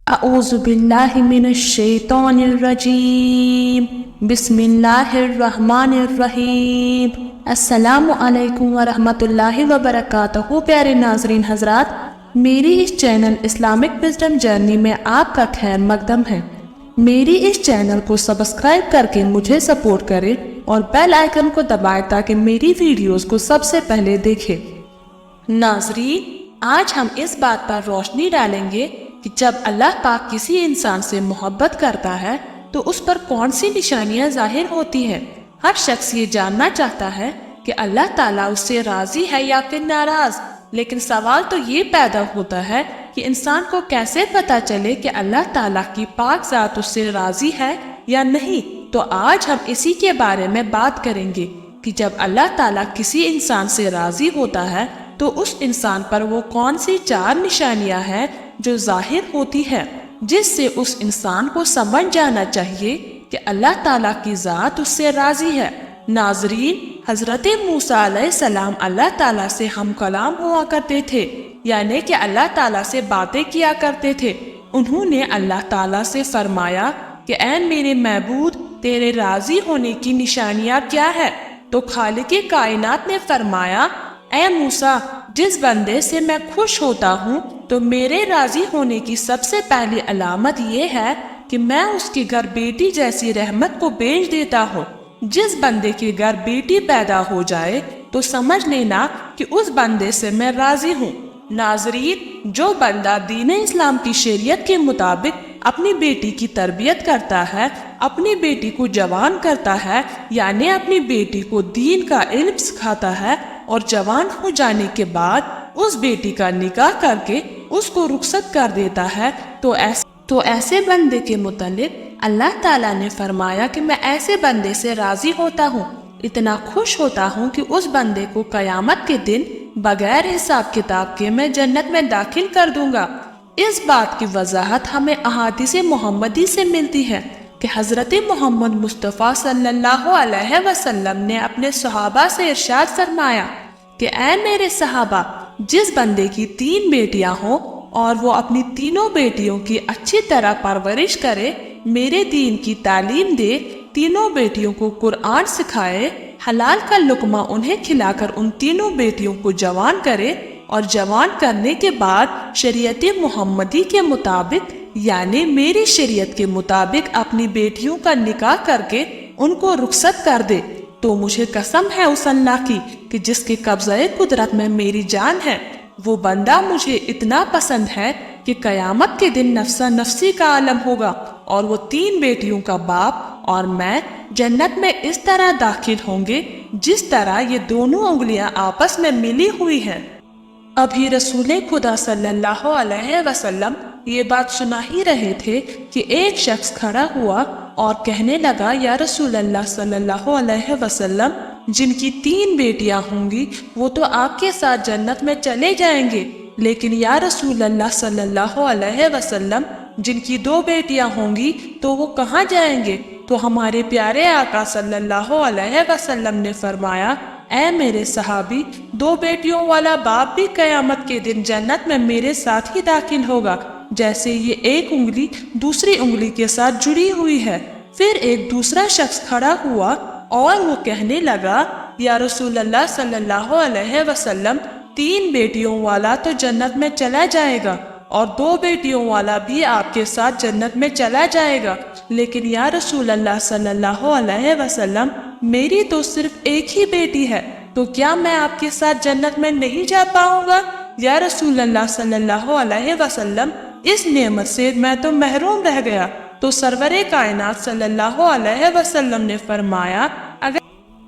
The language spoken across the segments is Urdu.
اعوذ باللہ من الشیطان الرجیم بسم اللہ الرحمن الرحیم۔ السلام علیکم ورحمۃ اللہ وبرکاتہ۔ پیارے ناظرین حضرات، میری اس چینل اسلامک وزڈم جرنی میں آپ کا خیر مقدم ہے۔ میری اس چینل کو سبسکرائب کر کے مجھے سپورٹ کریں اور بیل آئیکن کو دبائیں تاکہ میری ویڈیوز کو سب سے پہلے دیکھیں۔ ناظرین، آج ہم اس بات پر روشنی ڈالیں گے کہ جب اللہ پاک کسی انسان سے محبت کرتا ہے تو اس پر کون سی نشانیاں ظاہر ہوتی ہیں۔ ہر شخص یہ جاننا چاہتا ہے کہ اللہ تعالیٰ اس سے راضی ہے یا پھر ناراض، لیکن سوال تو یہ پیدا ہوتا ہے کہ انسان کو کیسے پتہ چلے کہ اللہ تعالیٰ کی پاک ذات اس سے راضی ہے یا نہیں۔ تو آج ہم اسی کے بارے میں بات کریں گے کہ جب اللہ تعالیٰ کسی انسان سے راضی ہوتا ہے تو اس انسان پر وہ کون سی 4 نشانیاں ہیں جو ظاہر ہوتی ہے، جس سے اس انسان کو سمجھ جانا چاہیے کہ اللہ تعالیٰ کی ذات اس سے راضی ہے۔ ناظرین، حضرت موسیٰ علیہ السلام اللہ تعالیٰ سے ہم کلام ہوا کرتے تھے، یعنی کہ اللہ تعالیٰ سے باتیں کیا کرتے تھے۔ انہوں نے اللہ تعالیٰ سے فرمایا کہ اے میرے معبود، تیرے راضی ہونے کی نشانیاں کیا ہے؟ تو خالق کائنات نے فرمایا، اے موسیٰ، جس بندے سے میں خوش ہوتا ہوں تو میرے راضی ہونے کی سب سے پہلی علامت یہ ہے کہ میں اس کے گھر بیٹی جیسی رحمت کو بھیج دیتا ہوں۔ جس بندے کے گھر بیٹی پیدا ہو جائے تو سمجھ لینا کہ اس بندے سے میں راضی ہوں۔ ناظرین، جو بندہ دین اسلام کی شریعت کے مطابق اپنی بیٹی کی تربیت کرتا ہے، اپنی بیٹی کو جوان کرتا ہے، یعنی اپنی بیٹی کو دین کا علم سکھاتا ہے اور جوان ہو جانے کے بعد اس بیٹی کا نکاح کر کے اس کو رخصت کر دیتا ہے، تو ایسے بندے کے متعلق اللہ تعالیٰ نے فرمایا کہ میں ایسے بندے سے راضی ہوتا ہوں، اتنا خوش ہوتا ہوں کہ اس بندے کو قیامت کے دن بغیر حساب کتاب کے میں جنت میں داخل کر دوں گا۔ اس بات کی وضاحت ہمیں احادیث محمدی سے ملتی ہے کہ حضرت محمد مصطفیٰ صلی اللہ علیہ وسلم نے اپنے صحابہ سے ارشاد فرمایا کہ اے میرے صحابہ، جس بندے کی 3 بیٹیاں ہوں اور وہ اپنی تینوں بیٹیوں کی اچھی طرح پرورش کرے، میرے دین کی تعلیم دے، تینوں بیٹیوں کو قرآن سکھائے، حلال کا لقمہ انہیں کھلا کر ان تینوں بیٹیوں کو جوان کرے، اور جوان کرنے کے بعد شریعت محمدی کے مطابق یعنی میری شریعت کے مطابق اپنی بیٹیوں کا نکاح کر کے ان کو رخصت کر دے، تو مجھے قسم ہے اس اللہ کی کہ جس کے قبضہ قدرت میں میری جان ہے، وہ بندہ مجھے اتنا پسند ہے کہ قیامت کے دن نفسا نفسی کا عالم ہوگا، اور وہ 3 بیٹیوں کا باپ اور میں جنت میں اس طرح داخل ہوں گے جس طرح یہ دونوں انگلیاں آپس میں ملی ہوئی ہیں۔ ابھی رسول خدا صلی اللہ علیہ وسلم یہ بات سنا ہی رہے تھے کہ ایک شخص کھڑا ہوا اور کہنے لگا، یا رسول اللہ صلی اللہ علیہ وسلم، جن کی 3 بیٹیاں ہوں گی وہ تو آپ کے ساتھ جنت میں چلے جائیں گے، لیکن یا رسول اللہ صلی اللہ علیہ وسلم، جن کی 2 بیٹیاں ہوں گی تو وہ کہاں جائیں گے؟ تو ہمارے پیارے آقا صلی اللہ علیہ وسلم نے فرمایا، اے میرے صحابی، 2 بیٹیوں والا باپ بھی قیامت کے دن جنت میں میرے ساتھ ہی داخل ہوگا، جیسے یہ ایک انگلی دوسری انگلی کے ساتھ جڑی ہوئی ہے۔ پھر ایک دوسرا شخص کھڑا ہوا اور وہ کہنے لگا، یا رسول اللہ صلی اللہ علیہ وسلم، 3 بیٹیوں والا تو جنت میں چلا جائے گا اور 2 بیٹیوں والا بھی آپ کے ساتھ جنت میں چلا جائے گا، لیکن یا رسول اللہ صلی اللہ علیہ وسلم، میری تو صرف ایک ہی بیٹی ہے، تو کیا میں آپ کے ساتھ جنت میں نہیں جا پاؤں گا؟ یا رسول اللہ صلی اللہ علیہ وسلم، اس نعمت سے میں تو محروم رہ گیا۔ تو سرور کائنات صلی اللہ علیہ وسلم نے فرمایا،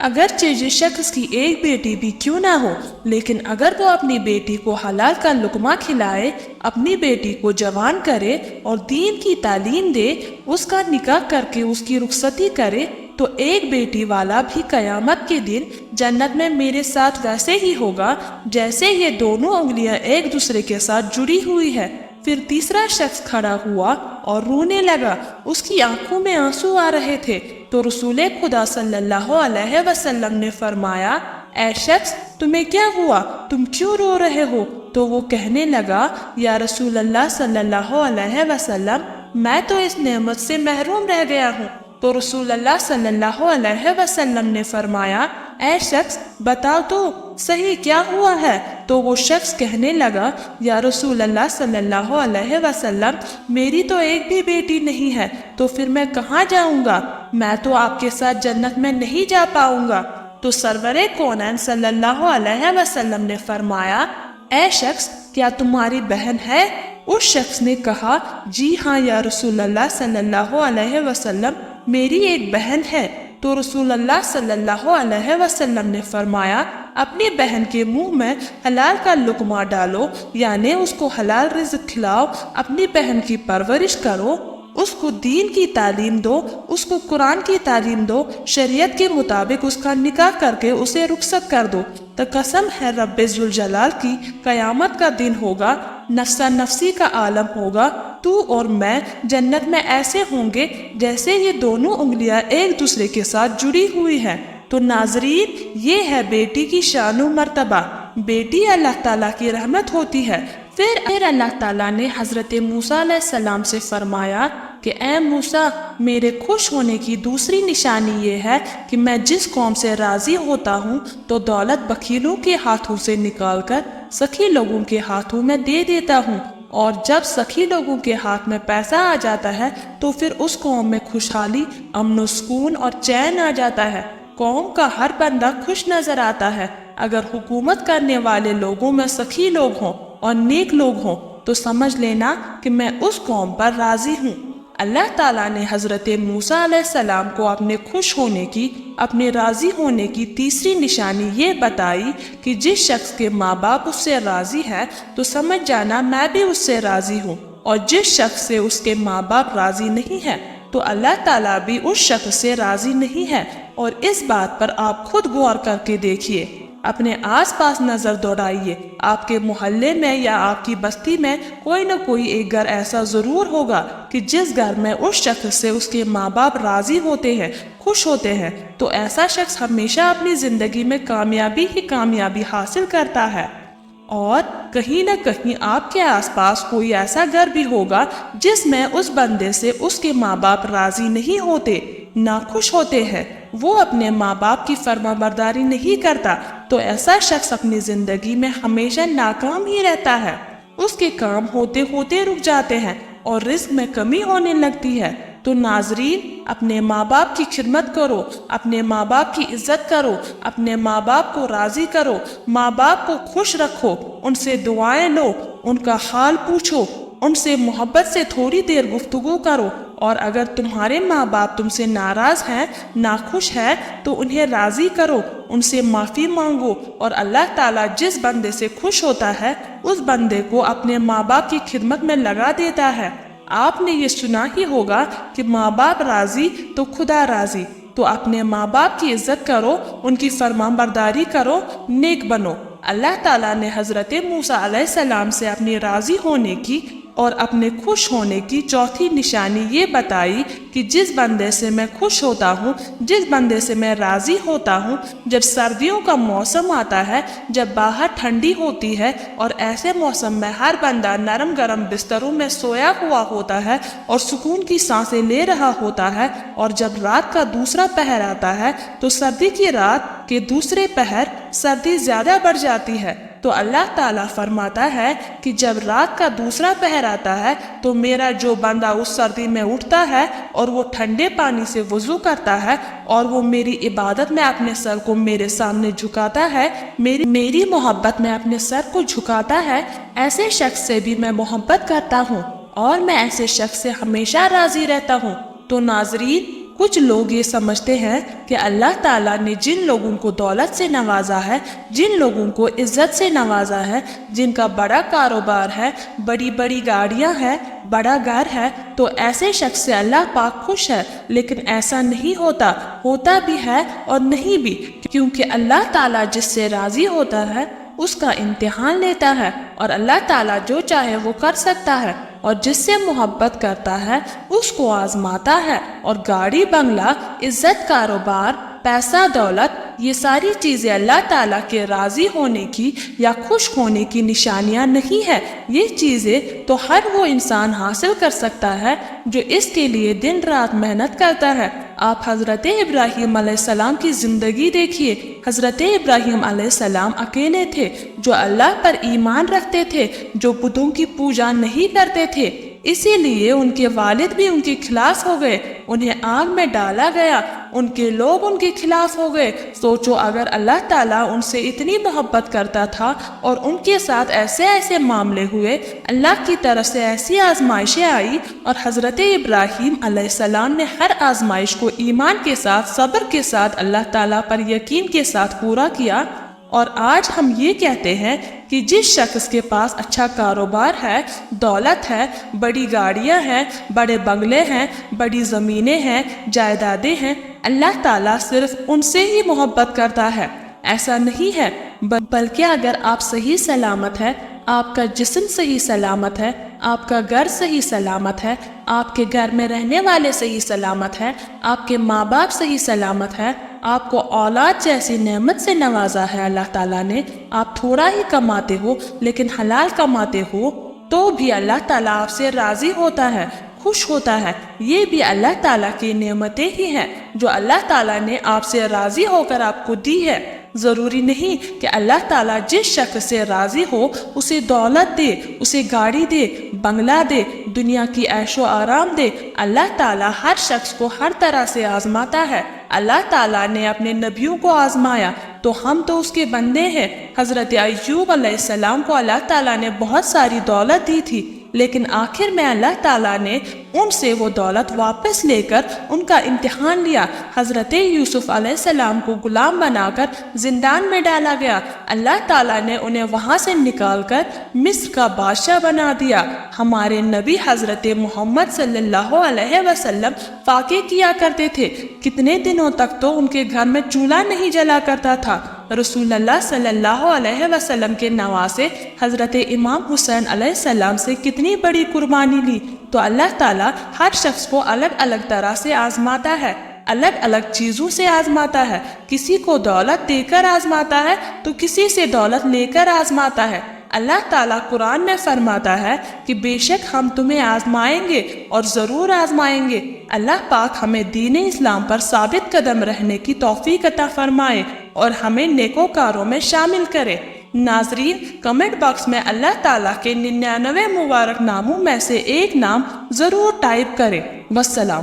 اگرچہ جس شخص کی ایک بیٹی بھی کیوں نہ ہو، لیکن اگر وہ اپنی بیٹی کو حلال کا لقمہ کھلائے، اپنی بیٹی کو جوان کرے اور دین کی تعلیم دے، اس کا نکاح کر کے اس کی رخصتی کرے، تو ایک بیٹی والا بھی قیامت کے دن جنت میں میرے ساتھ ویسے ہی ہوگا جیسے یہ دونوں انگلیاں ایک دوسرے کے ساتھ جڑی ہوئی ہے۔ پھر تیسرا شخص کھڑا ہوا اور رونے لگا، اس کی آنکھوں میں آنسو آ رہے تھے، تو رسول خدا صلی اللہ علیہ وسلم نے فرمایا، اے شخص، تمہیں کیا ہوا؟ تم کیوں رو رہے ہو؟ تو وہ کہنے لگا یا رسول اللہ صلی اللہ علیہ وسلم میں تو اس نعمت سے محروم رہ گیا ہوں۔ تو رسول اللہ صلی اللہ علیہ وسلم نے فرمایا اے شخص بتاؤ تو صحیح کیا ہوا ہے؟ تو وہ شخص کہنے لگا یا رسول اللہ صلی اللہ علیہ وسلم میری تو ایک بھی بیٹی نہیں ہے، تو پھر میں کہاں جاؤں گا؟ میں تو آپ کے ساتھ جنت میں نہیں جا پاؤں گا۔ تو سرور کونین صلی اللہ علیہ وسلم نے فرمایا اے شخص کیا تمہاری بہن ہے؟ اس شخص نے کہا جی ہاں یا رسول اللہ صلی اللہ علیہ وسلم میری ایک بہن ہے۔ تو رسول اللہ صلی اللہ علیہ وسلم نے فرمایا اپنی بہن کے منہ میں حلال کا لقمہ ڈالو، یعنی اس کو حلال رزق کھلاؤ، اپنی بہن کی پرورش کرو، اس کو دین کی تعلیم دو، اس کو قرآن کی تعلیم دو، شریعت کے مطابق اس کا نکاح کر کے اسے رخصت کر دو۔ تو قسم ہے رب ذوالجلال کی قیامت کا دن ہوگا، نفسا نفسی کا عالم ہوگا، تو اور میں جنت میں ایسے ہوں گے جیسے یہ دونوں انگلیاں ایک دوسرے کے ساتھ جڑی ہوئی ہیں۔ تو ناظرین یہ ہے بیٹی کی شان و مرتبہ، بیٹی اللہ تعالیٰ کی رحمت ہوتی ہے۔ پھر اللہ تعالیٰ نے حضرت موسیٰ علیہ السلام سے فرمایا کہ اے موسیٰ میرے خوش ہونے کی دوسری نشانی یہ ہے کہ میں جس قوم سے راضی ہوتا ہوں تو دولت بخیلوں کے ہاتھوں سے نکال کر سخی لوگوں کے ہاتھوں میں دے دیتا ہوں، اور جب سخی لوگوں کے ہاتھ میں پیسہ آ جاتا ہے تو پھر اس قوم میں خوشحالی، امن و سکون اور چین آ جاتا ہے، قوم کا ہر بندہ خوش نظر آتا ہے۔ اگر حکومت کرنے والے لوگوں میں سخی لوگ ہوں اور نیک لوگ ہوں تو سمجھ لینا کہ میں اس قوم پر راضی ہوں۔ اللہ تعالیٰ نے حضرت موسیٰ علیہ السلام کو اپنے خوش ہونے کی، اپنے راضی ہونے کی تیسری نشانی یہ بتائی کہ جس شخص کے ماں باپ اس سے راضی ہے تو سمجھ جانا میں بھی اس سے راضی ہوں، اور جس شخص سے اس کے ماں باپ راضی نہیں ہے تو اللہ تعالیٰ بھی اس شخص سے راضی نہیں ہے۔ اور اس بات پر آپ خود غور کر کے دیکھیے، اپنے آس پاس نظر دوڑائیے، آپ کے محلے میں یا آپ کی بستی میں کوئی نہ کوئی ایک گھر ایسا ضرور ہوگا کہ جس گھر میں اس شخص سے اس کے ماں باپ راضی ہوتے ہیں، خوش ہوتے ہیں، تو ایسا شخص ہمیشہ اپنی زندگی میں کامیابی ہی کامیابی حاصل کرتا ہے۔ اور کہیں نہ کہیں آپ کے آس پاس کوئی ایسا گھر بھی ہوگا جس میں اس بندے سے اس کے ماں باپ راضی نہیں ہوتے، ناخوش ہوتے ہیں، وہ اپنے ماں باپ کی فرما برداری نہیں کرتا، تو ایسا شخص اپنی زندگی میں ہمیشہ ناکام ہی رہتا ہے، اس کے کام ہوتے ہوتے رک جاتے ہیں اور رزق میں کمی ہونے لگتی ہے۔ تو ناظرین اپنے ماں باپ کی خدمت کرو، اپنے ماں باپ کی عزت کرو، اپنے ماں باپ کو راضی کرو، ماں باپ کو خوش رکھو، ان سے دعائیں لو، ان کا حال پوچھو، ان سے محبت سے تھوڑی دیر گفتگو کرو، اور اگر تمہارے ماں باپ تم سے ناراض ہیں، ناخوش ہیں، تو انہیں راضی کرو، ان سے معافی مانگو، اور اللہ تعالیٰ جس بندے سے خوش ہوتا ہے اس بندے کو اپنے ماں باپ کی خدمت میں لگا دیتا ہے۔ آپ نے یہ سنا ہی ہوگا کہ ماں باپ راضی تو خدا راضی، تو اپنے ماں باپ کی عزت کرو، ان کی فرمان برداری کرو، نیک بنو۔ اللہ تعالیٰ نے حضرت موسیٰ علیہ السلام سے اپنی راضی ہونے کی اور اپنے خوش ہونے کی چوتھی نشانی یہ بتائی کہ جس بندے سے میں خوش ہوتا ہوں، جس بندے سے میں راضی ہوتا ہوں، جب سردیوں کا موسم آتا ہے، جب باہر ٹھنڈی ہوتی ہے اور ایسے موسم میں ہر بندہ نرم گرم بستروں میں سویا ہوا ہوتا ہے اور سکون کی سانسیں لے رہا ہوتا ہے، اور جب رات کا دوسرا پہر آتا ہے تو سردی کی رات کے دوسرے پہر سردی زیادہ بڑھ جاتی ہے، تو اللہ تعالیٰ فرماتا ہے کہ جب رات کا دوسرا پہر آتا ہے تو میرا جو بندہ اس سردی میں اٹھتا ہے اور وہ ٹھنڈے پانی سے وضو کرتا ہے اور وہ میری عبادت میں اپنے سر کو میرے سامنے جھکاتا ہے، میری محبت میں اپنے سر کو جھکاتا ہے، ایسے شخص سے بھی میں محبت کرتا ہوں اور میں ایسے شخص سے ہمیشہ راضی رہتا ہوں۔ تو ناظرین کچھ لوگ یہ سمجھتے ہیں کہ اللہ تعالیٰ نے جن لوگوں کو دولت سے نوازا ہے، جن لوگوں کو عزت سے نوازا ہے، جن کا بڑا کاروبار ہے، بڑی بڑی گاڑیاں ہیں، بڑا گھر ہے، تو ایسے شخص سے اللہ پاک خوش ہے، لیکن ایسا نہیں ہوتا بھی ہے اور نہیں بھی، کیونکہ اللہ تعالیٰ جس سے راضی ہوتا ہے اس کا امتحان لیتا ہے، اور اللہ تعالیٰ جو چاہے وہ کر سکتا ہے، اور جس سے محبت کرتا ہے اس کو آزماتا ہے، اور گاڑی بنگلہ، عزت، کاروبار، پیسہ دولت یہ ساری چیزیں اللہ تعالیٰ کے راضی ہونے کی یا خوش ہونے کی نشانیاں نہیں ہے۔ یہ چیزیں تو ہر وہ انسان حاصل کر سکتا ہے جو اس کے لیے دن رات محنت کرتا ہے۔ آپ حضرت ابراہیم علیہ السلام کی زندگی دیکھیے۔ حضرت ابراہیم علیہ السلام اکیلے تھے جو اللہ پر ایمان رکھتے تھے، جو بتوں کی پوجا نہیں کرتے تھے، اسی لیے ان کے والد بھی ان کے خلاف ہو گئے، انہیں آگ میں ڈالا گیا، ان کے لوگ ان کے خلاف ہو گئے۔ سوچو اگر اللہ تعالیٰ ان سے اتنی محبت کرتا تھا اور ان کے ساتھ ایسے معاملے ہوئے، اللہ کی طرف سے ایسی آزمائشیں آئی اور حضرت ابراہیم علیہ السلام نے ہر آزمائش کو ایمان کے ساتھ، صبر کے ساتھ، اللہ تعالیٰ پر یقین کے ساتھ پورا کیا۔ اور آج ہم یہ کہتے ہیں کہ جس شخص کے پاس اچھا کاروبار ہے، دولت ہے، بڑی گاڑیاں ہیں، بڑے بنگلے ہیں، بڑی زمینیں ہیں، جائیدادیں ہیں، اللہ تعالیٰ صرف ان سے ہی محبت کرتا ہے۔ ایسا نہیں ہے، بلکہ اگر آپ صحیح سلامت ہے، آپ کا جسم صحیح سلامت ہے، آپ کا گھر صحیح سلامت ہے، آپ کے گھر میں رہنے والے صحیح سلامت ہے، آپ کے ماں باپ صحیح سلامت ہے، آپ کو اولاد جیسی نعمت سے نوازا ہے اللہ تعالیٰ نے، آپ تھوڑا ہی کماتے ہو لیکن حلال کماتے ہو تو بھی اللہ تعالیٰ آپ سے راضی ہوتا ہے، خوش ہوتا ہے۔ یہ بھی اللہ تعالیٰ کی نعمتیں ہی ہیں جو اللہ تعالیٰ نے آپ سے راضی ہو کر آپ کو دی ہے۔ ضروری نہیں کہ اللہ تعالیٰ جس شخص سے راضی ہو اسے دولت دے، اسے گاڑی دے، بنگلہ دے، دنیا کی عیش و آرام دے۔ اللہ تعالیٰ ہر شخص کو ہر طرح سے آزماتا ہے۔ اللہ تعالیٰ نے اپنے نبیوں کو آزمایا تو ہم تو اس کے بندے ہیں۔ حضرت ایوب علیہ السلام کو اللہ تعالیٰ نے بہت ساری دولت دی تھی، لیکن آخر میں اللہ تعالیٰ نے ان سے وہ دولت واپس لے کر ان کا امتحان لیا۔ حضرت یوسف علیہ السلام کو غلام بنا کر زندان میں ڈالا گیا، اللہ تعالیٰ نے انہیں وہاں سے نکال کر مصر کا بادشاہ بنا دیا۔ ہمارے نبی حضرت محمد صلی اللہ علیہ وسلم فاقے کیا کرتے تھے، کتنے دنوں تک تو ان کے گھر میں چولہا نہیں جلا کرتا تھا۔ رسول اللہ صلی اللہ علیہ وسلم کے نواسے حضرت امام حسین علیہ السلام سے کتنی بڑی قربانی لی۔ تو اللہ تعالیٰ ہر شخص کو الگ الگ طرح سے آزماتا ہے، الگ الگ چیزوں سے آزماتا ہے۔ کسی کو دولت دے کر آزماتا ہے تو کسی سے دولت لے کر آزماتا ہے۔ اللہ تعالیٰ قرآن میں فرماتا ہے کہ بے شک ہم تمہیں آزمائیں گے اور ضرور آزمائیں گے۔ اللہ پاک ہمیں دین اسلام پر ثابت قدم رہنے کی توفیق عطا فرمائے اور ہمیں نیکوکاروں میں شامل کرے۔ ناظرین، کمنٹ باکس میں اللہ تعالیٰ کے 99 مبارک ناموں میں سے ایک نام ضرور ٹائپ کریں۔ والسلام۔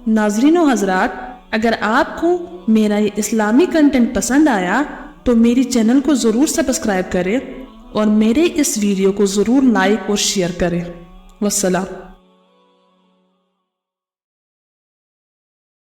ناظرین و حضرات، اگر آپ کو میرا یہ اسلامی کنٹینٹ پسند آیا تو میری چینل کو ضرور سبسکرائب کریں اور میرے اس ویڈیو کو ضرور لائک اور شیئر کریں۔ والسلام۔